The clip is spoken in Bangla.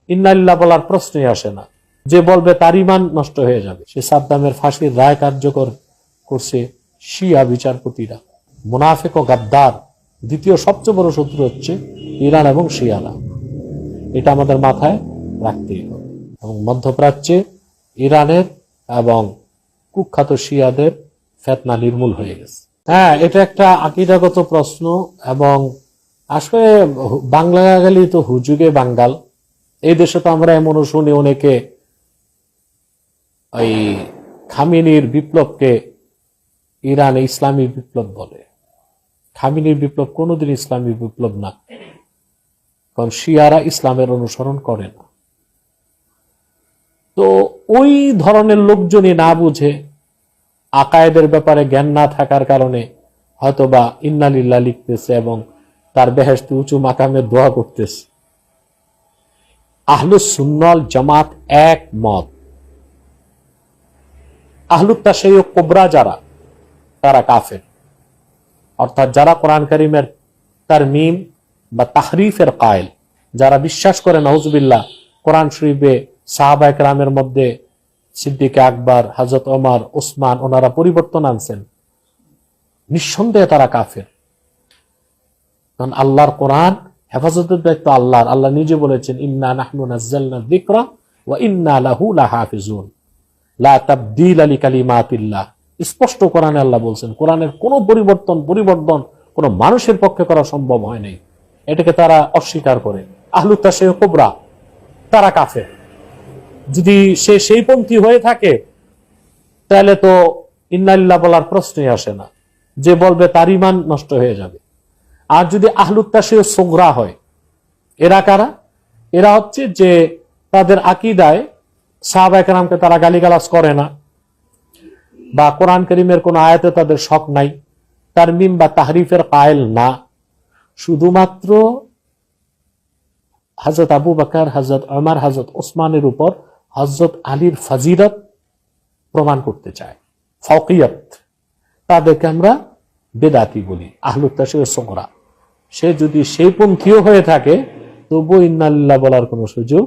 ইন্নালিল্লাহ বলার প্রশ্নই আসে না। যে বলবে তার ঈমান নষ্ট হয়ে যাবে। সে সাদ্দামের ফাঁসির রায় কার্যকর করছে শিয়া বিচারপতিরা। মুনাফিক ও গাদ্দার দ্বিতীয় সবচেয়ে বড় শত্রু হচ্ছে ইরান এবং শিয়ারা। এটা আমাদের মাথায় রাখতেই হবে। এবং মধ্যপ্রাচ্যে ইরানের এবং কুখ্যাত শিয়াদের ফিতনা নির্মূল হয়ে গেছে। হ্যাঁ, এটা একটা আকীদাগত প্রশ্ন। এবং আসলে বাংলা গেলে তো হুজুগে বাঙ্গাল। এই দেশে তো আমরা এমনও শুনি অনেকে ওই খামেনির বিপ্লবকে ইরানে ইসলামী বিপ্লব বলে। খামেনির বিপ্লব কোনোদিন ইসলামী বিপ্লব না, কারণ শিয়ারা ইসলামের অনুসরণ করে না। তো ওই ধরনের লোকজনই না বুঝে, আকায়েদের ব্যাপারে জ্ঞান না থাকার কারণে হয়তোবা ইন্নালিল্লাহ লিখতেছে এবং তার বেহেশতে উঁচু মাকামে দোয়া করতেছে। আহলুস সুন্নাহ জামাত এক মত, আহলুত তাশাইয়্যু কুবরা যারা, তারা কাফের। অর্থাৎ যারা কোরআন কারীমের তারমিম বা তাহরিফের কায়েল, যারা বিশ্বাস করে নাউজুবিল্লাহ কোরআন শরীফে সাহাবা একরামের মধ্যে সিদ্দিক আকবর, হযরত ওমর, ওসমান ওনারা পরিবর্তন আনছেন, নিঃসন্দেহে তারা কাফের। কারণ আল্লাহর কোরআন হেফাজতের দায়িত্ব আল্লাহর। আল্লাহ নিজে বলেছেন, ইন্না নাহনু নাযালনা যিকরা ওয়া ইন্না লাহু লাহাফিজুন লা তাবদীলা লিকালিমাতিল্লাহ। স্পষ্ট কোরআনে আল্লাহ বলছেন, কোরআনের কোনো পরিবর্তন কোনো মানুষের পক্ষে করা সম্ভব হয় নাই। এটাকে তারা অস্বীকার করে। আহলুত তাশাইয়্যু কুবরা তারা কাফের। যদি সে সেই পন্থী হয়ে থাকে তাহলে তো ইন্নালিল্লাহ বলার প্রশ্নই আসে না। যে বলবে তার ঈমান নষ্ট হয়ে যাবে। আর যদি আহলুত তাশাইয়্যু সুগরা হয়, এরা কারা? এরা হচ্ছে যে তাদের আকীদায় সাহাবা একরামকে তারা গালিগালাজ করে না, বা কোরআন কারীমের কোন আয়াতে তাদের শক নাই, তারমিম বা তাহরিফের কায়েল না। শুধুমাত্র হযরত আবু বকর, হযরত ওমর, হযরত ওসমানের উপর হযরত আলীর ফজিলত প্রমাণ করতে চায়, ফাওকিয়ত। তাদেরকে আমরা বেদাতি বলি, আহলুত তাশাইয়্যু সুগরা। সে যদি সেই পন্থীও হয়ে থাকে তবু ইন্নালিল্লাহ বলার কোনো সুযোগ